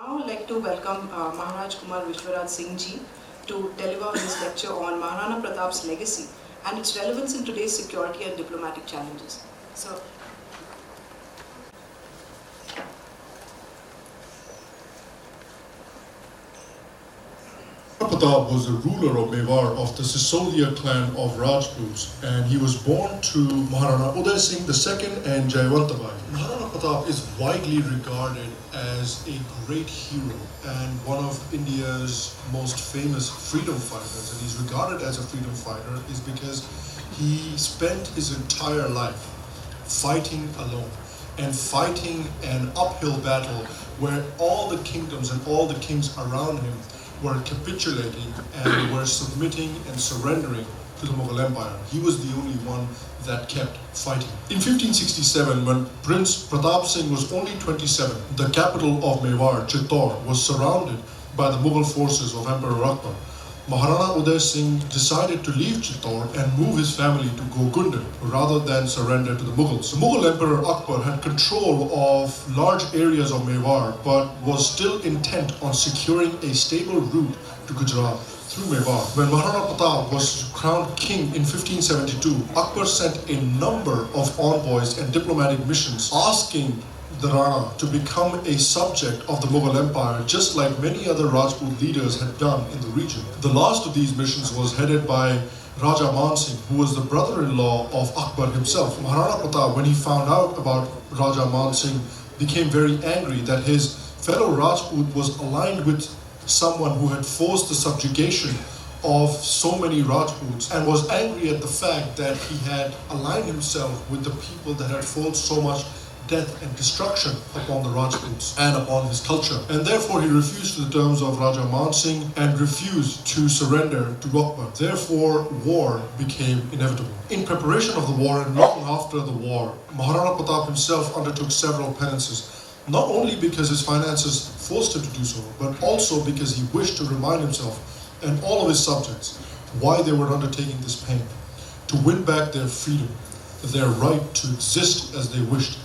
Now I'd like to welcome Maharaj Kumar Vishvaraj Singh ji to deliver his lecture on Maharana Pratap's legacy and its relevance in today's security and diplomatic challenges. So, Pratap was the ruler of Mewar of the Sisodia clan of Rajputs, and he was born to Maharana Uday Singh II and Jayawantabai. Maharana Pratap is widely regarded as a great hero and one of India's most famous freedom fighters, and he's regarded as a freedom fighter is because he spent his entire life fighting alone and fighting an uphill battle where all the kingdoms and all the kings around him were capitulating and were submitting and surrendering to the Mughal Empire. He was the only one that kept fighting. In 1567, when Prince Pratap Singh was only 27, the capital of Mewar, Chittor, was surrounded by the Mughal forces of Emperor Akbar. Maharana Uday Singh decided to leave Chittor and move his family to Golconda rather than surrender to the Mughals. The Mughal Emperor Akbar had control of large areas of Mewar but was still intent on securing a stable route to Gujarat through Mewar. When Maharana Pratap was crowned king in 1572, Akbar sent a number of envoys and diplomatic missions asking the Rana to become a subject of the Mughal Empire, just like many other Rajput leaders had done in the region. The last of these missions was headed by Raja Man Singh, who was the brother-in-law of Akbar himself. Maharana Pratap, when he found out about Raja Man Singh, became very angry that his fellow Rajput was aligned with someone who had forced the subjugation of so many Rajputs, and was angry at the fact that he had aligned himself with the people that had forced so much death and destruction upon the Rajputs and upon his culture. And therefore he refused the terms of Raja Man Singh and refused to surrender to Akbar. Therefore war became inevitable. In preparation of the war and long after the war, Maharana Pratap himself undertook several penances, not only because his finances forced him to do so, but also because he wished to remind himself and all of his subjects why they were undertaking this pain, to win back their freedom, their right to exist as they wished,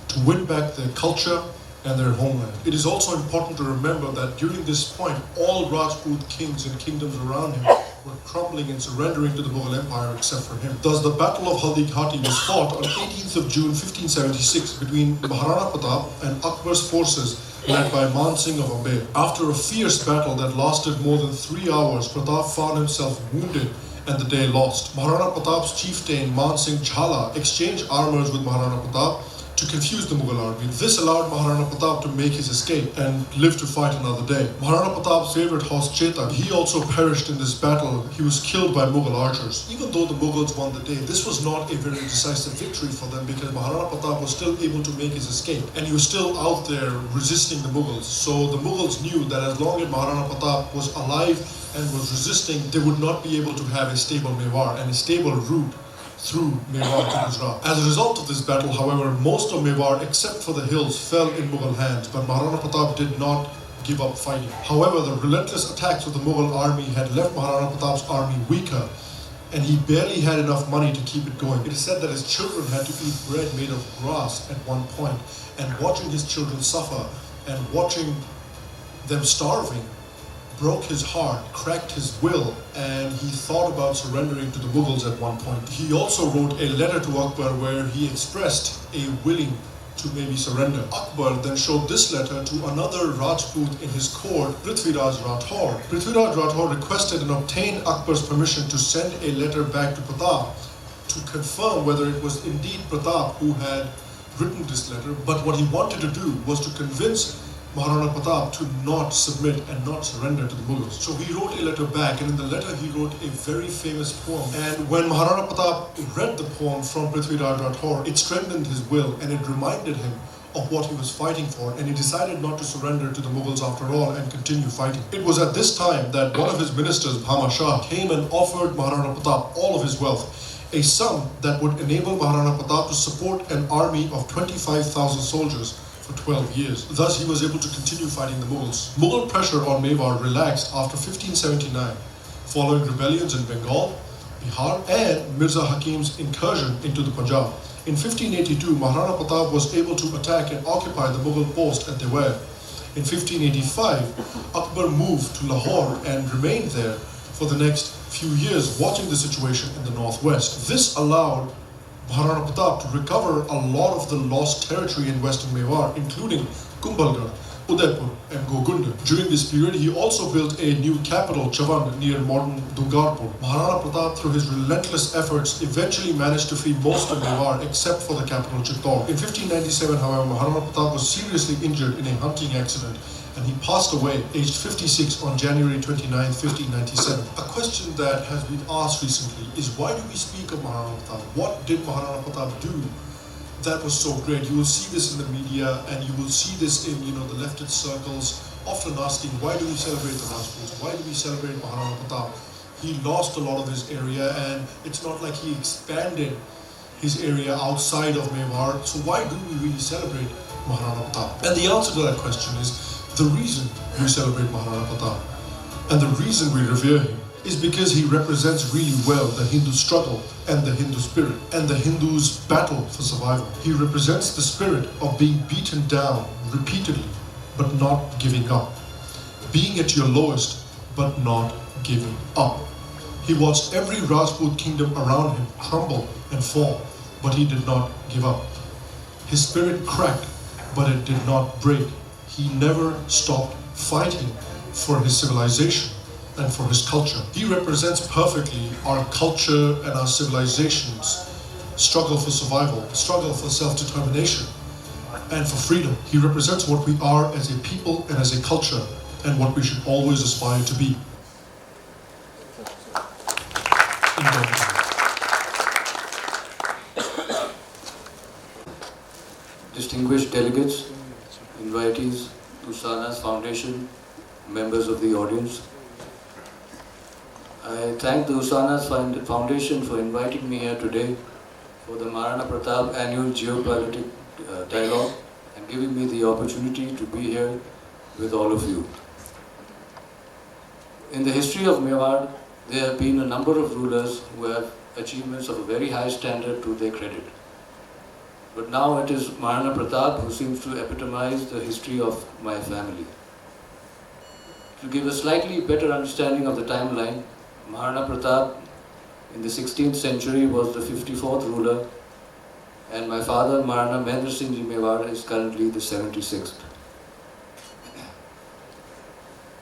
to win back their culture and their homeland. It is also important to remember that during this point, all Rajput kings and kingdoms around him were crumbling and surrendering to the Mughal Empire except for him. Thus, the Battle of Haldi Ghati was fought on 18th of June 1576 between Maharana Pratap and Akbar's forces led by Man Singh of Amber. After a fierce battle that lasted more than 3 hours, Pratap found himself wounded and the day lost. Maharana Pratap's chieftain Man Singh Jhala exchanged armors with Maharana Pratap to confuse the Mughal army. This allowed Maharana Pratap to make his escape and live to fight another day. Maharana Pratap's favorite horse Chetak, he also perished in this battle. He was killed by Mughal archers. Even though the Mughals won the day, this was not a very decisive victory for them because Maharana Pratap was still able to make his escape and he was still out there resisting the Mughals. So the Mughals knew that as long as Maharana Pratap was alive and was resisting, they would not be able to have a stable Mewar and a stable route through Mewar to Gujarat. As a result of this battle, however, most of Mewar, except for the hills, fell in Mughal hands, but Maharana Pratap did not give up fighting. However, the relentless attacks of the Mughal army had left Maharana Pratap's army weaker, and he barely had enough money to keep it going. It is said that his children had to eat bread made of grass at one point, and watching his children suffer and watching them starving broke his heart, cracked his will, and he thought about surrendering to the Mughals at one point. He also wrote a letter to Akbar where he expressed a willing to maybe surrender. Akbar then showed this letter to another Rajput in his court, Prithviraj Rathore. Prithviraj Rathore requested and obtained Akbar's permission to send a letter back to Pratap to confirm whether it was indeed Pratap who had written this letter, but what he wanted to do was to convince Maharana Pratap to not submit and not surrender to the Mughals. So he wrote a letter back, and in the letter he wrote a very famous poem. And when Maharana Pratap read the poem from Prithviraj Rathore, it strengthened his will and it reminded him of what he was fighting for, and he decided not to surrender to the Mughals after all and continue fighting. It was at this time that one of his ministers, Bhama Shah, came and offered Maharana Pratap all of his wealth, a sum that would enable Maharana Pratap to support an army of 25,000 soldiers for 12 years. Thus, he was able to continue fighting the Mughals. Mughal pressure on Mewar relaxed after 1579, following rebellions in Bengal, Bihar, and Mirza Hakim's incursion into the Punjab. In 1582, Maharana Pratap was able to attack and occupy the Mughal post at Dewair. In 1585, Akbar moved to Lahore and remained there for the next few years, watching the situation in the northwest. This allowed Maharana Pratap to recover a lot of the lost territory in western Mewar, including Kumbhalgarh, Udaipur and Gogunda. During this period, he also built a new capital, Chavan, near modern Dungarpur. Maharana Pratap, through his relentless efforts, eventually managed to free most of Mewar except for the capital, Chittor. In 1597, however, Maharana Pratap was seriously injured in a hunting accident and he passed away, aged 56, on January 29, 1597. A question that has been asked recently is, why do we speak of Maharana Pratap? What did Maharana Pratap do that was so great? You will see this in the media and you will see this in the leftist circles, often asking, why do we celebrate the Rajputs? Why do we celebrate Maharana Pratap? He lost a lot of his area and it's not like he expanded his area outside of Mewar, so why do we really celebrate Maharana Pratap? And the answer to that question is, the reason we celebrate Maharana Pratap and the reason we revere him is because he represents really well the Hindu struggle and the Hindu spirit and the Hindus' battle for survival. He represents the spirit of being beaten down repeatedly but not giving up. Being at your lowest but not giving up. He watched every Rajput kingdom around him crumble and fall, but he did not give up. His spirit cracked, but it did not break. He never stopped fighting for his civilization and for his culture. He represents perfectly our culture and our civilization's struggle for survival, struggle for self-determination, and for freedom. He represents what we are as a people and as a culture, and what we should always aspire to be. Distinguished delegates, invitees, Usanas Foundation, members of the audience. I thank the Usanas Foundation for inviting me here today for the Maharana Pratap annual Geopolitics dialogue and giving me the opportunity to be here with all of you. In the history of Mewar, there have been a number of rulers who have achievements of a very high standard to their credit. But now it is Maharana Pratap who seems to epitomize the history of my family. To give a slightly better understanding of the timeline, Maharana Pratap in the 16th century was the 54th ruler, and my father Maharana Mahendra Singh Ji Mewar is currently the 76th.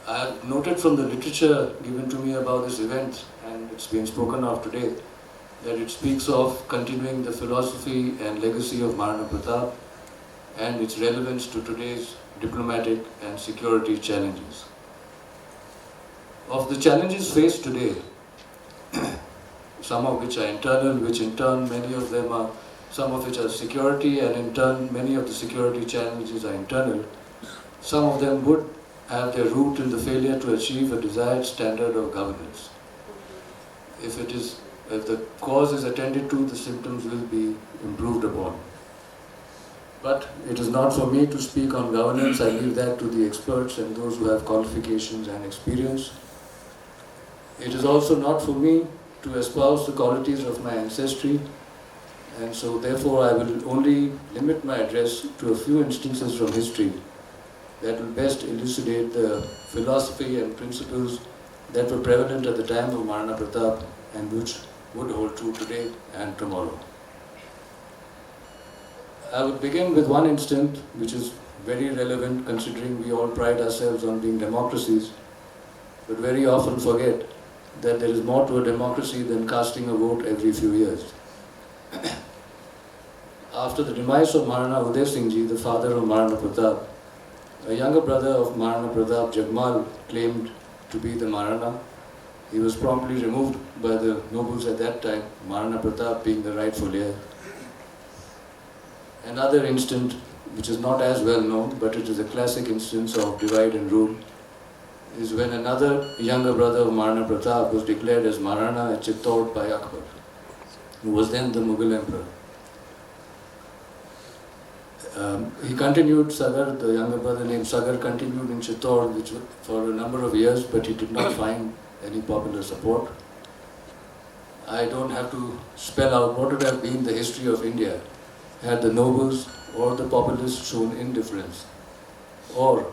I have noted from the literature given to me about this event, and it's been spoken of today, that it speaks of continuing the philosophy and legacy of Maharana Pratap and its relevance to today's diplomatic and security challenges. Of the challenges faced today, some of which are internal, which in turn some of which are security, and in turn many of the security challenges are internal, some of them would have their root in the failure to achieve a desired standard of governance. If the cause is attended to, the symptoms will be improved upon. But it is not for me to speak on governance. I leave that to the experts and those who have qualifications and experience. It is also not for me to espouse the qualities of my ancestry, and so therefore I will only limit my address to a few instances from history that will best elucidate the philosophy and principles that were prevalent at the time of Maharana Pratap and which would hold true today and tomorrow. I would begin with one instance which is very relevant, considering we all pride ourselves on being democracies, but very often forget that there is more to a democracy than casting a vote every few years. After the demise of Maharana Uday Singh Ji, the father of Maharana Pratap, a younger brother of Maharana Pratap, Jagmal, claimed to be the Maharana. He was promptly removed by the nobles at that time, Maharana Pratap being the rightful heir. Another instance, which is not as well known, but it is a classic instance of divide and rule, is when another younger brother of Maharana Pratap was declared as Maharana at Chittor by Akbar, who was then the Mughal emperor. He continued, Sagar, the younger brother named Sagar, continued in Chittor for a number of years, but he did not find any popular support. I don't have to spell out what would have been the history of India had the nobles or the populace shown indifference, or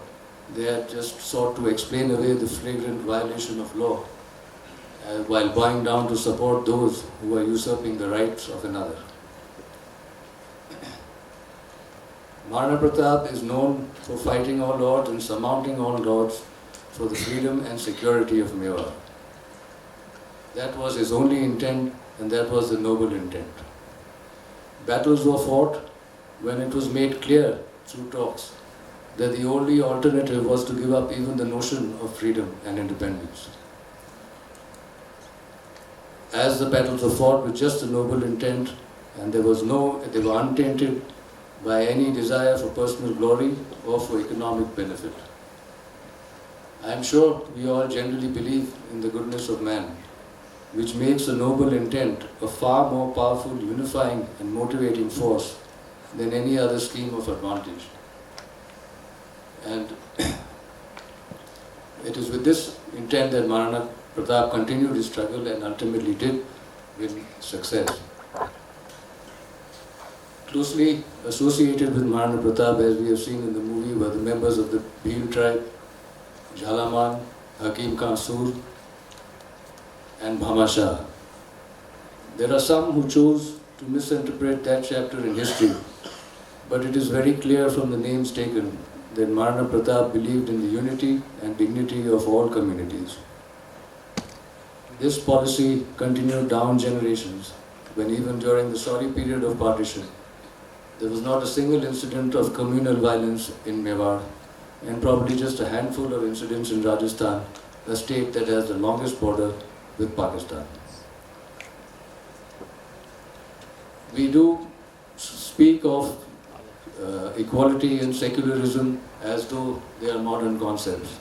they had just sought to explain away the flagrant violation of law while bowing down to support those who were usurping the rights of another. Maharana Pratap is known for fighting all odds and surmounting all odds for the freedom and security of Mewar. That was his only intent, and that was the noble intent. Battles were fought when it was made clear through talks that the only alternative was to give up even the notion of freedom and independence. As the battles were fought with just a noble intent, and they were untainted by any desire for personal glory or for economic benefit. I am sure we all generally believe in the goodness of man, which makes a noble intent a far more powerful, unifying and motivating force than any other scheme of advantage. And it is with this intent that Maharana Pratap continued his struggle and ultimately did win success. Closely associated with Maharana Pratap, as we have seen in the movie, were the members of the Bhil tribe, Jhalaman, Hakim Kansur, and Bhama Shah. There are some who chose to misinterpret that chapter in history, but it is very clear from the names taken that Maharana Pratap believed in the unity and dignity of all communities. This policy continued down generations, when even during the sorry period of partition, there was not a single incident of communal violence in Mewar, and probably just a handful of incidents in Rajasthan, a state that has the longest border with Pakistan. We do speak of equality and secularism as though they are modern concepts.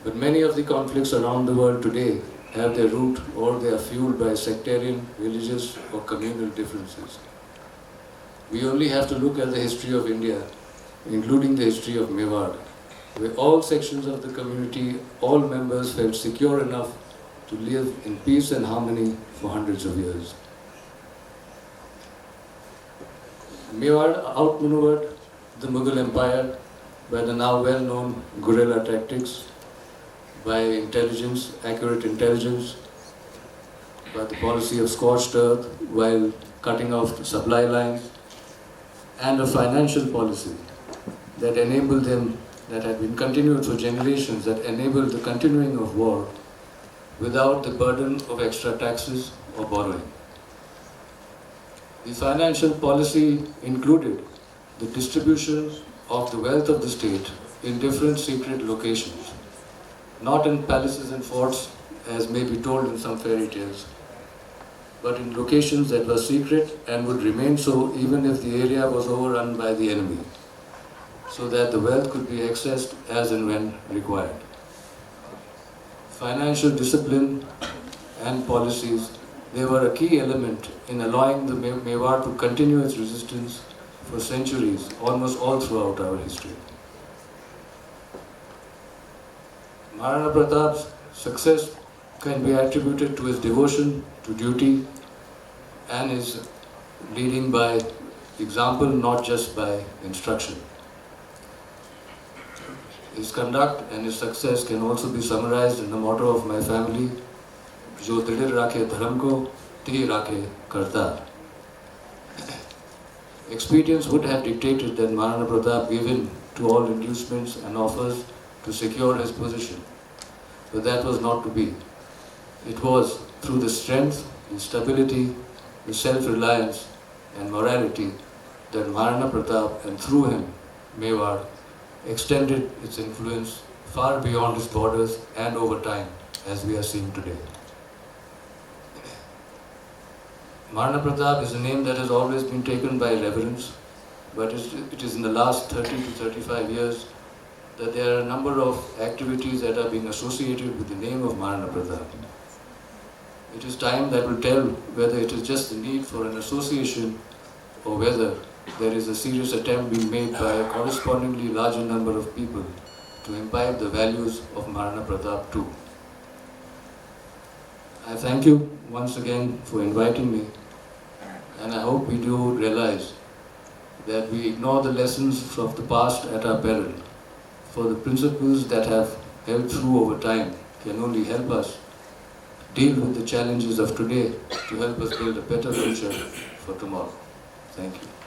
But many of the conflicts around the world today have their root or they are fueled by sectarian, religious or communal differences. We only have to look at the history of India, including the history of Mewar, where all sections of the community, all members felt secure enough to live in peace and harmony for hundreds of years. Mewar outmaneuvered the Mughal Empire by the now well-known guerrilla tactics, by intelligence, accurate intelligence, by the policy of scorched earth while cutting off supply lines, and a financial policy that enabled them, that had been continued for generations, that enabled the continuing of war without the burden of extra taxes or borrowing. The financial policy included the distribution of the wealth of the state in different secret locations, not in palaces and forts as may be told in some fairy tales, but in locations that were secret and would remain so even if the area was overrun by the enemy, so that the wealth could be accessed as and when required. Financial discipline and policies, they were a key element in allowing the Mewar to continue its resistance for centuries, almost all throughout our history. Maharana Pratap's success can be attributed to his devotion to duty and his leading by example, not just by instruction. His conduct and his success can also be summarized in the motto of my family, Jo Dilir Rakhe Dharam Ko, Ti Rakhe Kartar. Experience would have dictated that Maharana Pratap gave in to all inducements and offers to secure his position, but that was not to be. It was through the strength, the stability, the self-reliance and morality that Maharana Pratap, and through him, Mewar, extended its influence far beyond its borders and over time, as we are seeing today. Maharana Pratap is a name that has always been taken by reverence, but it is in the last 30 to 35 years that there are a number of activities that are being associated with the name of Maharana Pratap. It is time that will tell whether it is just the need for an association or whether there is a serious attempt being made by a correspondingly larger number of people to imbibe the values of Maharana Pratap too. I thank you once again for inviting me, and I hope we do realize that we ignore the lessons of the past at our peril, for the principles that have held through over time can only help us deal with the challenges of today to help us build a better future for tomorrow. Thank you.